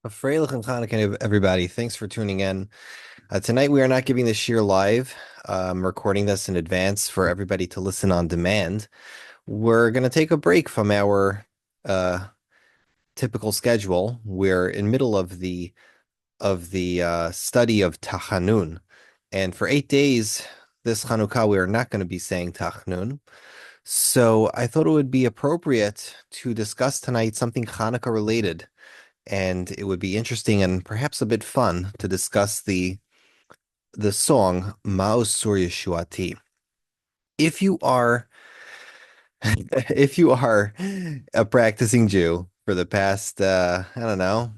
Freilich and Chanukah, everybody. Thanks for tuning in. Tonight, we are not giving this year live. I'm recording this in advance for everybody to listen on demand. We're going to take a break from our uh, typical schedule. We're in middle of the study of Tachanun, and for 8 days this Chanukah, we are not going to be saying Tachanun. So I thought it would be appropriate to discuss tonight something Hanukkah related, and it would be interesting and perhaps a bit fun to discuss the song Ma'oz Tzur Yeshuati. If you are if you are a practicing Jew for the past I don't know,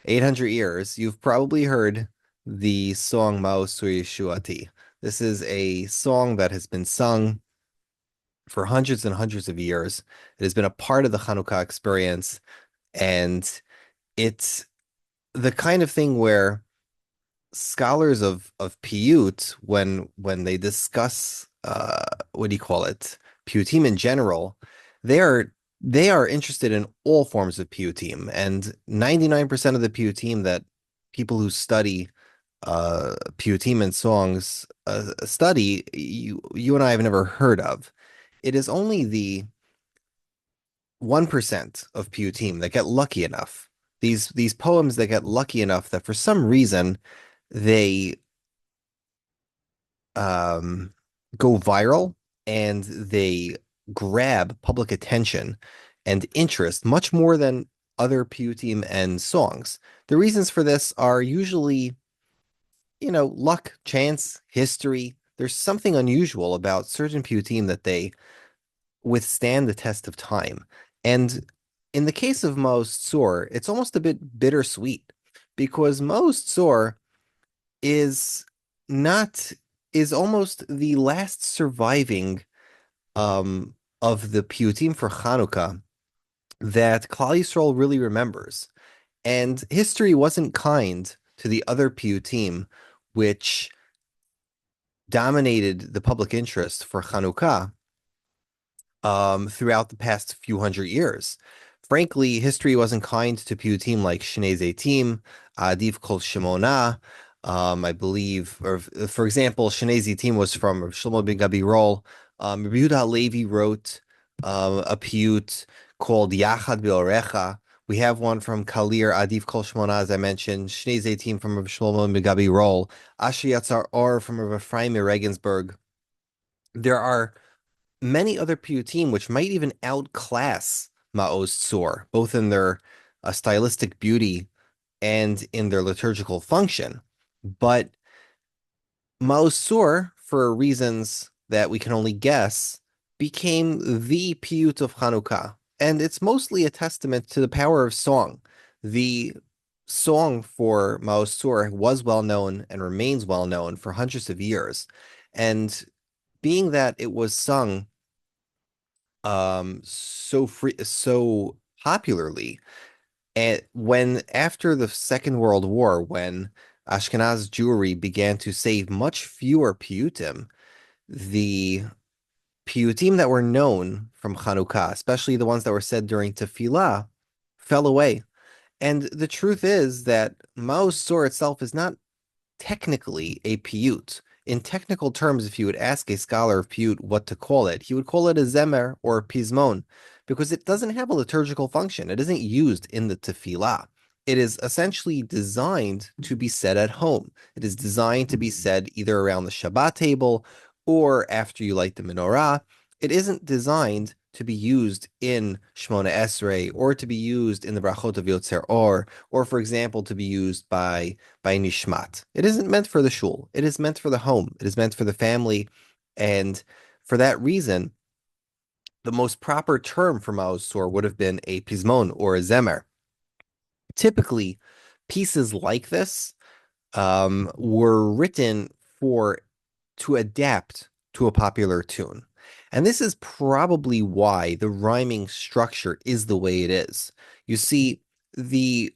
800 years, you've probably heard the song Ma'oz Tzur Yeshuati. This is a song that has been sung for hundreds and hundreds of years. It has been a part of the Hanukkah experience, and it's the kind of thing where scholars of piyut, when they discuss what do you call it, piyutim in general, they are they are interested in all forms of piyutim, and 99% of the piyutim that people who study piyutim and songs study, you and I have never heard of. It is only the 1% of piyutim that get lucky enough. These poems that get lucky enough that for some reason they um, go viral and they grab public attention and interest much more than other piyutim and songs. The reasons for this are usually, luck, chance, history. There's something unusual about certain piyutim that they withstand the test of time. And in the case of Maoz Tzur, it's almost a bit bittersweet because Maoz Tzur is not is almost the last surviving of the piyutim for Chanukah that Klal Yisrael really remembers. And history wasn't kind to the other piyutim, which dominated the public interest for Chanukah throughout the past few hundred years. Frankly, history wasn't kind to piyutim like Shnei Zeitim, Adif Kol Shemona. I believe, or for example, Shnei Zeitim was from Shlomo ben Gabirol. Rabbi Yehuda Halevi wrote a piyut called Yachad Be'orecha. We have one from Kalir, Adif Kol Shemona, as I mentioned, Shnei Zeitim from Rabbi Shlomo ben Gabirol, Asher Yatzar Or from Rabbi Ephraim Regensburg. There are many other piyutim which might even outclass Ma'oz Tzur, both in their stylistic beauty and in their liturgical function. But Ma'oz Tzur, for reasons that we can only guess, became the piyut of Chanukah. And it's mostly a testament to the power of song. The song for Ma'oz Tzur was well known and remains well known for hundreds of years. And being that it was sung so popularly, and when after the Second World War, when Ashkenaz Jewry began to save much fewer piyutim, the piyutim that were known from Chanukah, especially the ones that were said during Tefillah, fell away. And the truth is that Maoz Tzur itself is not technically a piyut. In technical terms, if you would ask a scholar of piyut what to call it, he would call it a zemer or a pizmon because it doesn't have a liturgical function. It isn't used in the tefillah. It is essentially designed to be said at home. It is designed to be said either around the Shabbat table or after you light the menorah. It isn't designed to be used in Shmona Esrei or to be used in the Brachot of Yotzer or for example, to be used by nishmat. It isn't meant for the shul. It is meant for the home. It is meant for the family. And for that reason, the most proper term for Maoz Tzur would have been a pizmon or a zemer. Typically, pieces like this were written for to adapt to a popular tune. And this is probably why the rhyming structure is the way it is. You see, the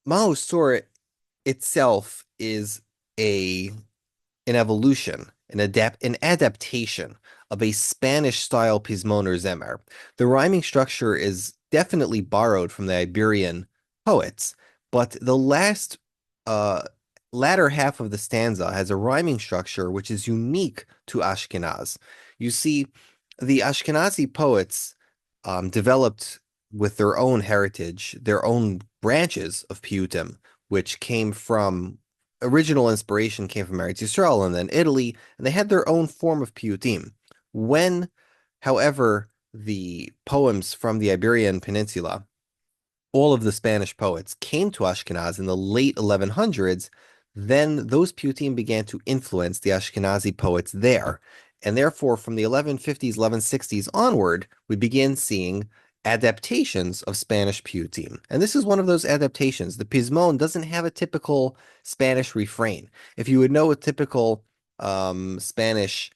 Maoz Tzur itself is a an evolution, an adaptation of a Spanish style Pismon or Zemer. The rhyming structure is definitely borrowed from the Iberian poets, But the uh, latter half of the stanza has a rhyming structure which is unique to Ashkenaz. You see, the Ashkenazi poets developed with their own heritage, their own branches of piyutim, which came from original inspiration came from Eretz Yisrael and then Italy, and they had their own form of piyutim. When, however, the poems from the Iberian Peninsula all of the Spanish poets came to Ashkenaz in the late 1100s, then those Puytim began to influence the Ashkenazi poets there. And therefore, from the 1150s, 1160s onward, we begin seeing adaptations of Spanish Puytim. And this is one of those adaptations. The Pismon doesn't have a typical Spanish refrain. If you would know a typical Spanish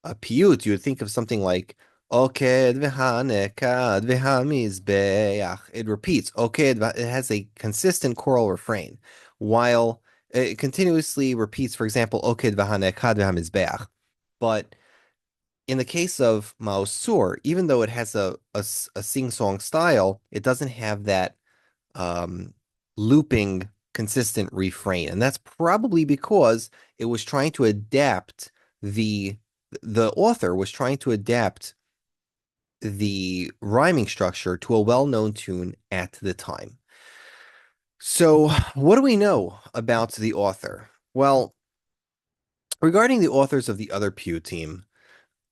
piyut, you would think of something like Oked v'hanekad v'hamizbeach. It repeats. Oked. It has a consistent choral refrain, while it continuously repeats. For example, Oked v'hanekad v'hamizbeach. But in the case of Mao Tzur, even though it has a sing-song style, it doesn't have that um, looping consistent refrain, and that's probably because it was trying to adapt the author was trying to adapt the rhyming structure to a well-known tune at the time. So, what do we know about the author? Well, regarding the authors of the other Pew team,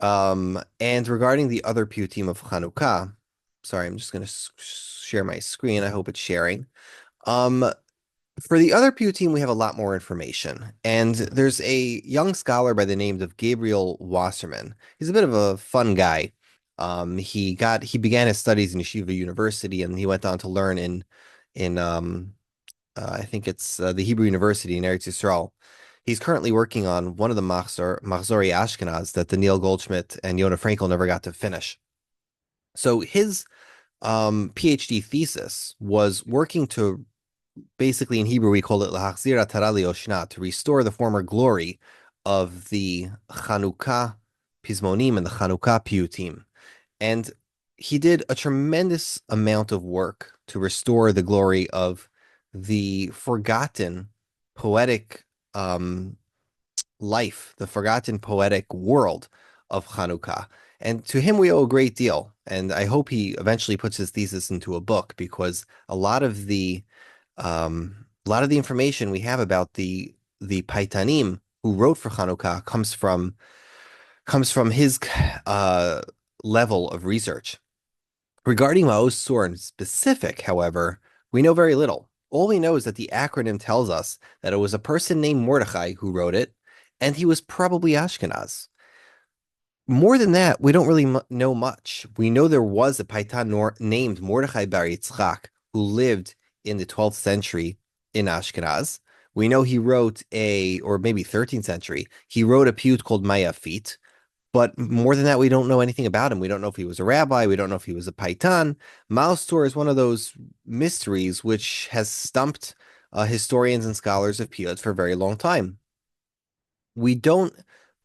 and regarding the other Pew team of Chanukah, sorry, I'm just going to share my screen. I hope it's sharing. Um, For the other Pew team, we have a lot more information. And there's a young scholar by the name of Gabriel Wasserman. He's a bit of a fun guy. He began his studies in Yeshiva University, and he went on to learn in I think it's the Hebrew University in Eretz Yisrael. He's currently working on one of the Machzori Ashkenaz that Daniel Goldschmidt and Yonah Frankel never got to finish. So his PhD thesis was working to basically in Hebrew we call it lahachzir atara liyoshna, to restore the former glory of the Chanukah Pismonim and the Chanukah Piyutim. And he did a tremendous amount of work to restore the glory of the forgotten poetic life, the forgotten poetic world of Chanukah. And to him, we owe a great deal. And I hope he eventually puts his thesis into a book because a lot of the information we have about the Paitanim who wrote for Chanukah comes from his uh, level of research. Regarding Maoz Tzur in specific, however, we know very little. All we know is that the acronym tells us that it was a person named Mordechai who wrote it, and he was probably Ashkenaz. More than that, we don't really know much. We know there was a Paitan named Mordechai Bar Yitzchak who lived in the 12th century in Ashkenaz. We know he wrote or maybe 13th century, he wrote a piyut called Mayafit. But more than that, we don't know anything about him. We don't know if he was a rabbi. We don't know if he was a Paitan. Maoz Tzur is one of those mysteries which has stumped historians and scholars of piyut for a very long time. We don't,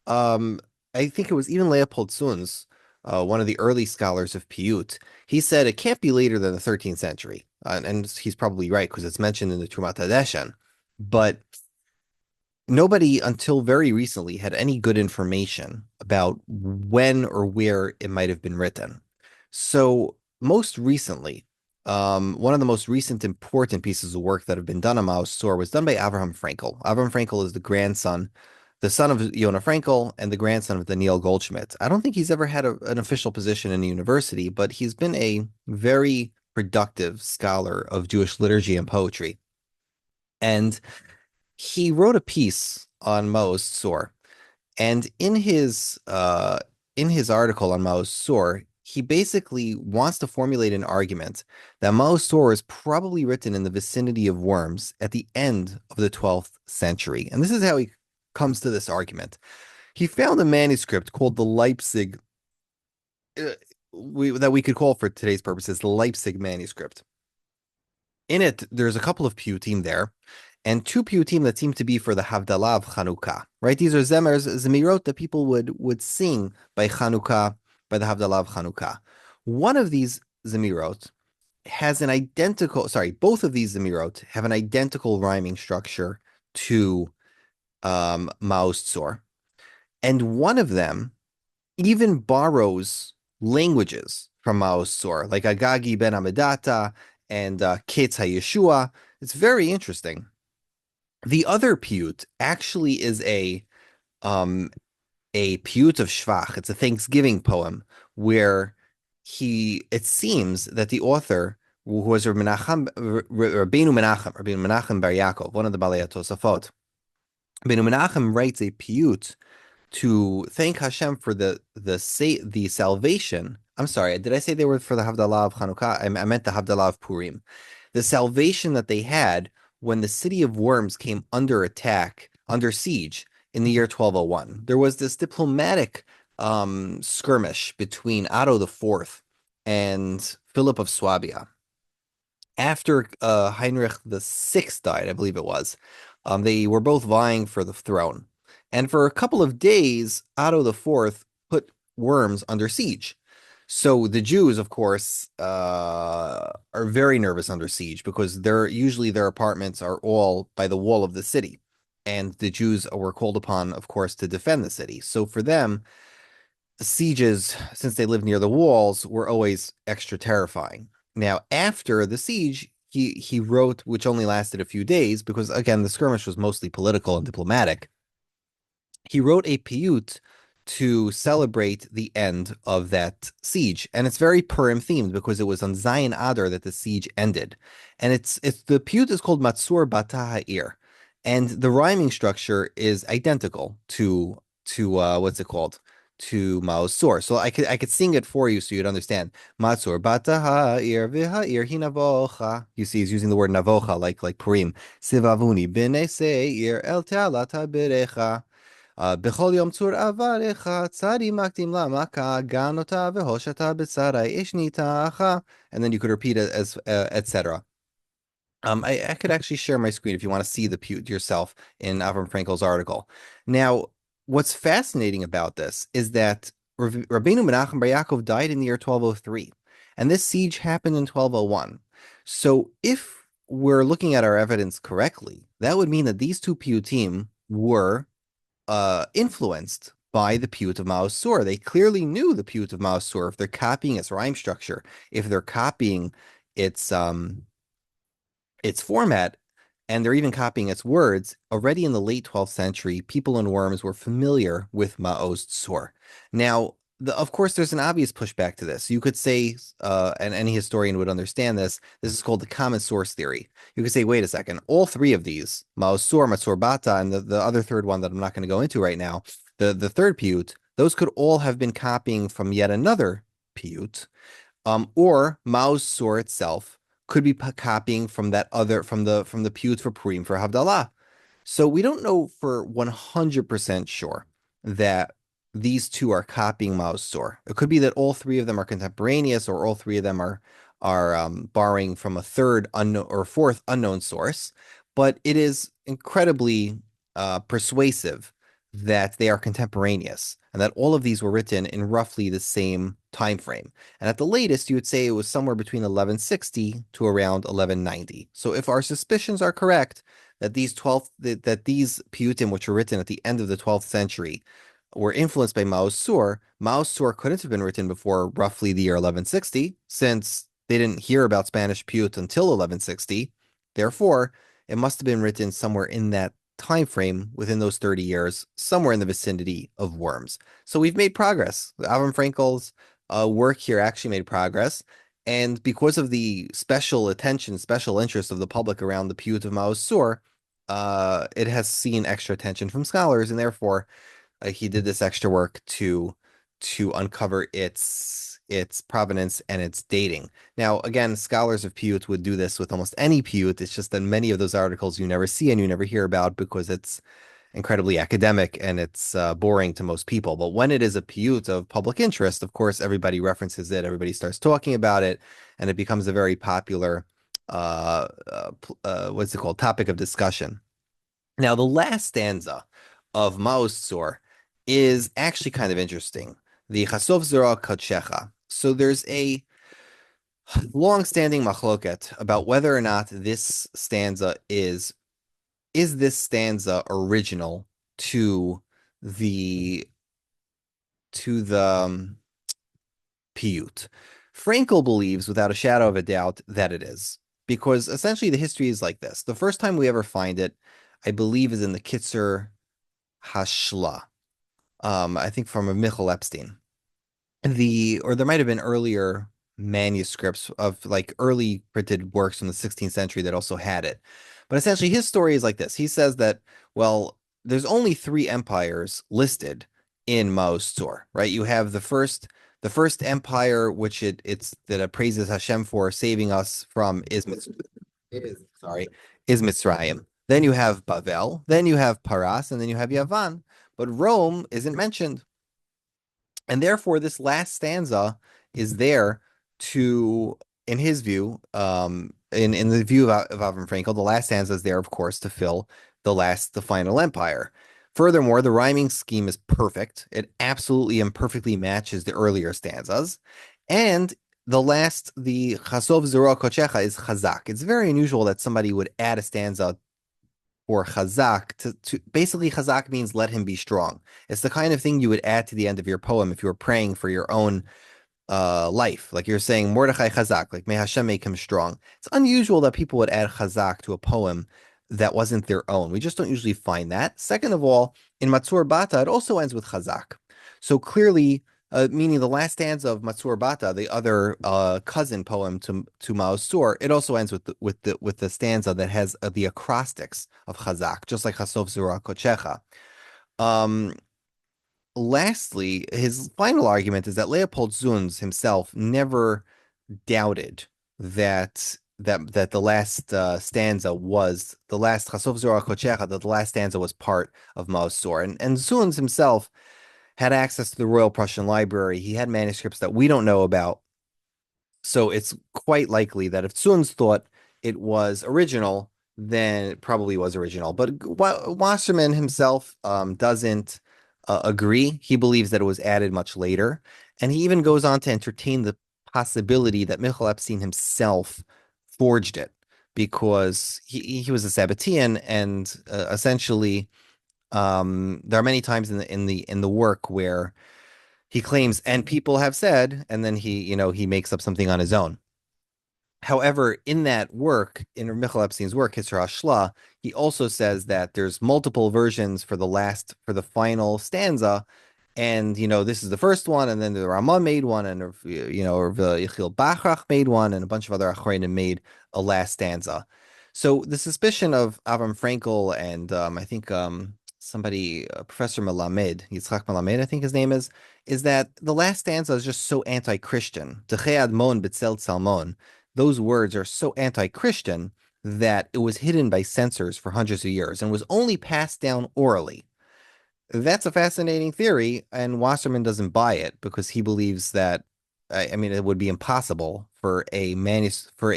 um, I think it was even Leopold Sunz, one of the early scholars of piyut. He said it can't be later than the 13th century. And he's probably right because it's mentioned in the Trumat Hadeshen. But nobody until very recently had any good information about when or where it might have been written. So most recently, one of the most recent important pieces of work that have been done on Maoz Tzur was done by Avraham Frankel. Avraham Frankel is the son of Yonah Frankel and the grandson of Daniel Goldschmidt. I don't think he's ever had an official position in a university, but he's been a very productive scholar of Jewish liturgy and poetry. And he wrote a piece on Maoz Tzur, and in his article on Maoz Tzur, he basically wants to formulate an argument that Maoz Tzur is probably written in the vicinity of Worms at the end of the 12th century. And this is how he comes to this argument. He found a manuscript called the Leipzig, that we could call for today's purposes the Leipzig manuscript. In it, there's a couple of piyutim there, and two piyutim that seem to be for the Havdalah of Chanukah, right? These are zemirot that people would sing by Chanukah, by the Havdalah of Chanukah. One of these zemirot has an identical, sorry, both of these Zemirot have an identical rhyming structure to Mao's Tzur. And one of them even borrows languages from Mao's Tzur, like Agagi ben Amidata and Ketz HaYeshua. It's very interesting. The other piyut actually is um, a piyut of Shvach. It's a Thanksgiving poem where it seems that the author, who was Rabbeinu Menachem Bar Yaakov, one of the Balei Tosafot, Rabbeinu Menachem writes a piyut to thank Hashem for the salvation. I'm sorry, did I say they were for the Havdalah of Chanukah? I meant the Havdalah of Purim. The salvation that they had when the city of Worms came under attack, under siege in the year 1201. There was this diplomatic skirmish between Otto IV and Philip of Swabia after Heinrich VI died, I believe it was. They were both vying for the throne. And for a couple of days, Otto IV put Worms under siege. So the Jews, of course, are very nervous under siege because usually their apartments are all by the wall of the city. And the Jews were called upon, of course, to defend the city. So for them, sieges, since they lived near the walls, were always extra terrifying. Now, after the siege, he wrote, which only lasted a few days, because again, the skirmish was mostly political and diplomatic. He wrote a piyut to celebrate the end of that siege, and it's very Purim themed because it was on Zion Adar that the siege ended, and it's the piyut is called Matzur Bata Ha'ir, and the rhyming structure is identical to what's it called? To Mao's Tzur. So I could sing it for you so you'd understand. Matzur Bata Ha'ir v'Ha'ir Hinavocha. You see, he's using the word navocha like Purim. Sivavuni b'nei seir el te'alat ha'berecha. בכל יום צור עברך, צרי מקדים למכה, גן אותה והושתה בצרי איש ניתחה. And then you could repeat it as etc. I could actually share my screen if you want to see the pute yourself in Avram Frankel's article. Now, what's fascinating about this is that Rabbeinu Menachem Bar Yaakov died in the year 1203, and this siege happened in 1201. So if we're looking at our evidence correctly, that would mean that these two piyutim were influenced by the piyut of Mao's Tzur. They clearly knew the piyut of Mao's Tzur if they're copying its rhyme structure, if they're copying its format, and they're even copying its words. Already in the late 12th century, people in Worms were familiar with Mao's Tzur. Now, of course, there's an obvious pushback to this. You could say, and any historian would understand this, this is called the common source theory. You could say, wait a second, all three of these, Mao's Tzur, Matzur Bata, and the other third one that I'm not going to go into right now, the third piyut, those could all have been copying from yet another piyut, or Mao's Tzur itself could be copying from that other from the piyut for Purim for Havdalah. So we don't know for 100% sure that these two are copying Mao's Tzur. It could be that all three of them are contemporaneous, or all three of them are borrowing from a third unknown or fourth unknown source. But it is incredibly persuasive that they are contemporaneous and that all of these were written in roughly the same time frame. And at the latest, you would say it was somewhere between 1160 to around 1190. So if our suspicions are correct that these piyutim, which were written at the end of the 12th century, were influenced by Mao's Tzur couldn't have been written before roughly the year 1160, since they didn't hear about Spanish piyut until 1160. Therefore, it must have been written somewhere in that time frame within those 30 years, somewhere in the vicinity of Worms. So we've made progress. Avram Frankel's work here actually made progress. And because of the special attention, special interest of the public around the piyut of Mao's Tzur, it has seen extra attention from scholars, and therefore he did this extra work to uncover its provenance and its dating. Now, again, scholars of piyut would do this with almost any piyut. It's just that many of those articles you never see and you never hear about because it's incredibly academic and it's boring to most people. But when it is a piyut of public interest, of course, everybody references it, everybody starts talking about it, and it becomes a very popular what's it called, topic of discussion. Now, the last stanza of Mao's Tzur is actually kind of interesting. The Chasov Zera Kodshecha. So there's Long-standing machloket about whether or not this stanza is this stanza original to the to the piyut. Frankel believes without a shadow of a doubt that it is, because essentially the history is like this. The first time we ever find it, I believe, is in the Tzur Hashla, I think from a Michel Epstein. Or there might have been earlier manuscripts of like early printed works from the 16th century that also had it. But essentially his story is like this. He says that, well, there's only three empires listed in Mao's Tzur, right? You have the first empire, which it's that it praises Hashem for saving us from sorry, is Mitzrayim. Then you have Bavel, then you have Paras, and then you have Yavan. But Rome isn't mentioned. And therefore, this last stanza is there to, in his view, in the view of Avram Frankel, the last stanza is there, of course, to fill the final empire. Furthermore, the rhyming scheme is perfect. It absolutely and perfectly matches the earlier stanzas. And the Chasov Zerah Kochecha is Chazak. It's very unusual that somebody would add a stanza or chazak to basically chazak means let him be strong. It's the kind of thing you would add to the end of your poem if you were praying for your own life. Like you're saying Mordechai chazak, like may Hashem make him strong. It's unusual that people would add chazak to a poem that wasn't their own. We just don't usually find that. Second of all, in Matzur Bata, it also ends with chazak. So clearly, meaning the last stanza of Matzur Bata, the other cousin poem to Mao's Tzur, it also ends with the stanza that has the acrostics of Chazak, just like Chasov Zura Kochecha. Um, Lastly, his final argument is that Leopold Zunz himself never doubted that the last stanza was the last Chasov Zura Kochecha, that the last stanza was part of Mao's Tzur, and Zunz himself had access to the Royal Prussian Library. He had manuscripts that we don't know about. So it's quite likely that if Zunz thought it was original, then it probably was original. But Wasserman himself doesn't agree. He believes that it was added much later. And he even goes on to entertain the possibility that Michel Epstein himself forged it because he was a Sabbatean and essentially there are many times in the work where he claims, and people have said, and then he makes up something on his own. However, in that work, in Michel Epstein's work, Hisra Shla, he also says that there's multiple versions for the final stanza, and this is the first one, and then the Rama made one, and or the Yechiel Bachrach made one, and a bunch of other Achronim made a last stanza. So the suspicion of Avram Frankel and I think somebody, Professor Melamed, Yitzchak Melamed, I think his name is that the last stanza is just so anti-Christian. Techei Admon B'tzel Tzalmon. Those words are so anti-Christian that it was hidden by censors for hundreds of years and was only passed down orally. That's a fascinating theory, and Wasserman doesn't buy it because he believes that, I mean, it would be impossible for a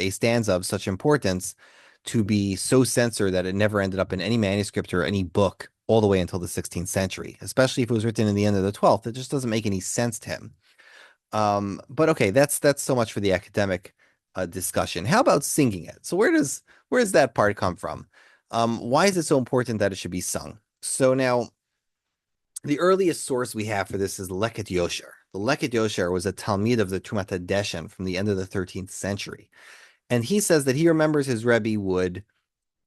stanza of such importance to be so censored that it never ended up in any manuscript or any book all the way until the 16th century, especially if it was written in the end of the 12th. It just doesn't make any sense to him. But okay, that's so much for the academic discussion. How about singing it? So where does that part come from? Why is it so important that it should be sung? So now, the earliest source we have for this is Leket Yosher. The Leket Yosher was a Talmid of the Tumat Deshen from the end of the 13th century. And he says that he remembers his Rebbe would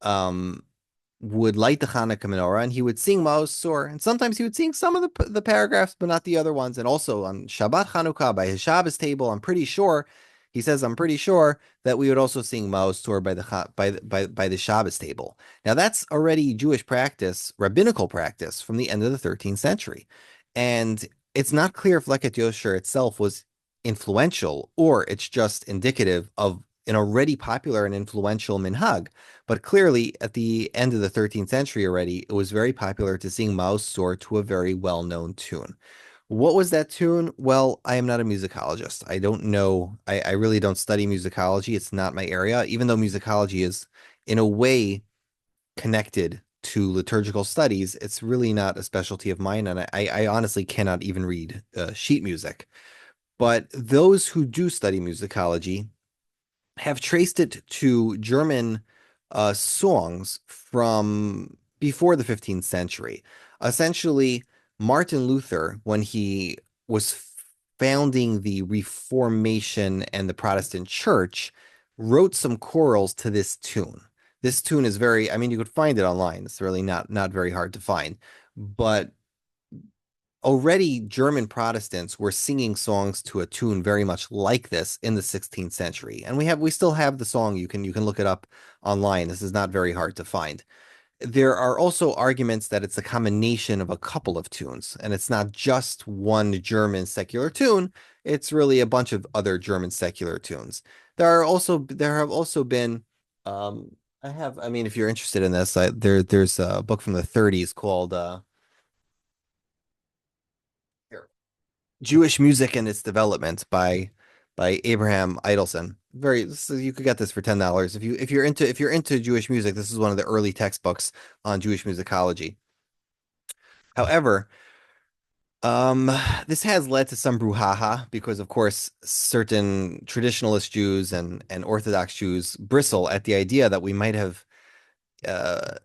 light the Hanukkah menorah and he would sing Maoz Tzur. And sometimes he would sing some of the paragraphs, but not the other ones. And also on Shabbat Chanukah, by his Shabbos table, he says, I'm pretty sure that we would also sing Maoz Tzur by the Shabbos table. Now that's already Jewish practice, rabbinical practice from the end of the 13th century. And it's not clear if Leket Yosher itself was influential or it's just indicative of an already popular and influential minhag. But clearly, at the end of the 13th century already, it was very popular to sing Maoz Tzur to a very well-known tune. What was that tune? Well, I am not a musicologist. I don't know. I really don't study musicology. It's not my area, even though musicology is, in a way, connected to liturgical studies. It's really not a specialty of mine, and I honestly cannot even read sheet music. But those who do study musicology have traced it to German songs from before the 15th century. Essentially, Martin Luther, when he was founding the Reformation and the Protestant Church, wrote some chorals to this tune. This tune is very, I mean, you could find it online. It's really not very hard to find. But already German Protestants were singing songs to a tune very much like this in the 16th century. And we still have the song. You can look it up online. This is not very hard to find. There are also arguments that it's a combination of a couple of tunes, and it's not just one German secular tune. It's really a bunch of other German secular tunes. There have also been I mean, if you're interested in this, there's a book from the 30s called Jewish Music and Its Development by Abraham Idelson. So you could get this for $10. If you're into Jewish music, this is one of the early textbooks on Jewish musicology. However, um, this has led to some brouhaha because, of course, certain traditionalist Jews and Orthodox Jews bristle at the idea that uh,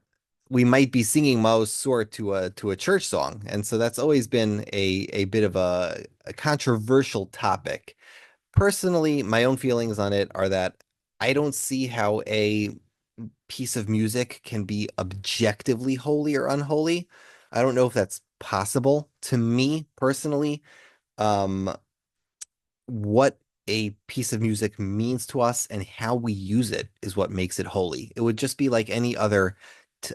we might be singing Mao's sword to a church song, and so that's always been a bit of a controversial topic. Personally, my own feelings on it are that I don't see how a piece of music can be objectively holy or unholy. I don't know if that's possible to me personally. Um, what a piece of music means to us and how we use it is what makes it holy. It would just be like any other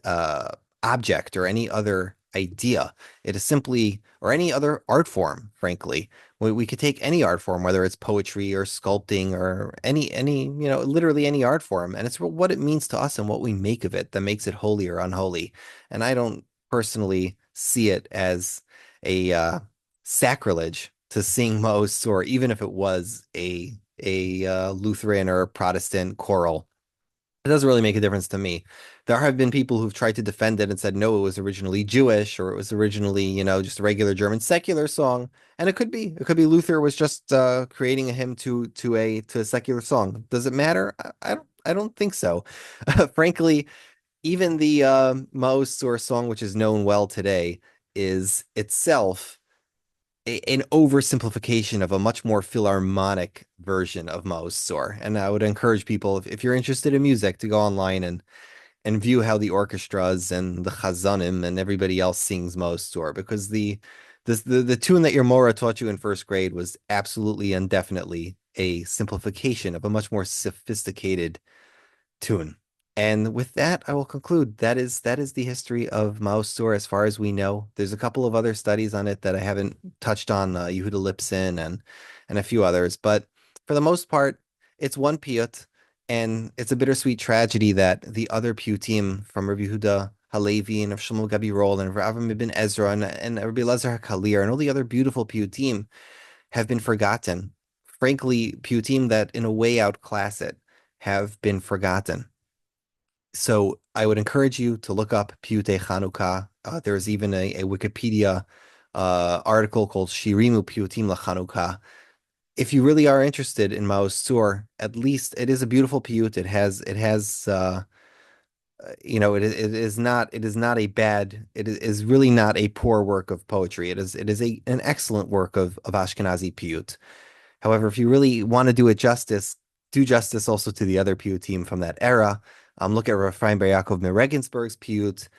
uh, object or any other idea. It is simply, or any other art form, frankly. We could take any art form, whether it's poetry or sculpting or literally any art form, and it's what it means to us and what we make of it that makes it holy or unholy. And I don't personally see it as a sacrilege to sing most, or even if it was a Lutheran or Protestant choral. It doesn't really make a difference to me. There have been people who've tried to defend it and said, no, it was originally Jewish or it was originally, just a regular German secular song. And it could be. It could be Luther was just creating a hymn to a secular song. Does it matter? I don't think so. Frankly, even the Mao's Tzur song, which is known well today, is itself an oversimplification of a much more philharmonic version of Mao's Tzur. And I would encourage people, if you're interested in music, to go online and view how the orchestras and the chazanim and everybody else sings Mao's Tzur, because the tune that your Mora taught you in first grade was absolutely and definitely a simplification of a much more sophisticated tune. And with that, I will conclude. That is the history of Mao's Tzur as far as we know. There's a couple of other studies on it that I haven't touched on, Yehuda Lipson and a few others, but for the most part, it's one piyut, and it's a bittersweet tragedy that the other piyutim from Rabbi Yehuda Halevi and Rav Shlomo Gabi Roll and Rav Avram ibn Ezra and Rabbi Elazar HaKalir and all the other beautiful piyutim have been forgotten. Frankly, piyutim that in a way outclass it have been forgotten. So I would encourage you to look up Piyutei Chanukah. There's even a Wikipedia article called Shirimu Piyutim LaChanukah. If you really are interested in Mao's Tzur, at least it is a beautiful piyut. It is not a bad, it is really not a poor work of poetry. It is an excellent work of Ashkenazi piyut. However, if you really want to do justice also to the other piyutim from that era. Look at Raphaim Bar Yaakov Regensburg's piyut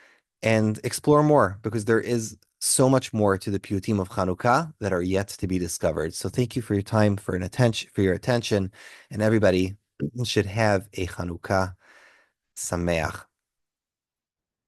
and explore more because there is so much more to the piyutim of Chanukah that are yet to be discovered. So thank you for your time, for your attention, and everybody should have a Chanukah Sameach.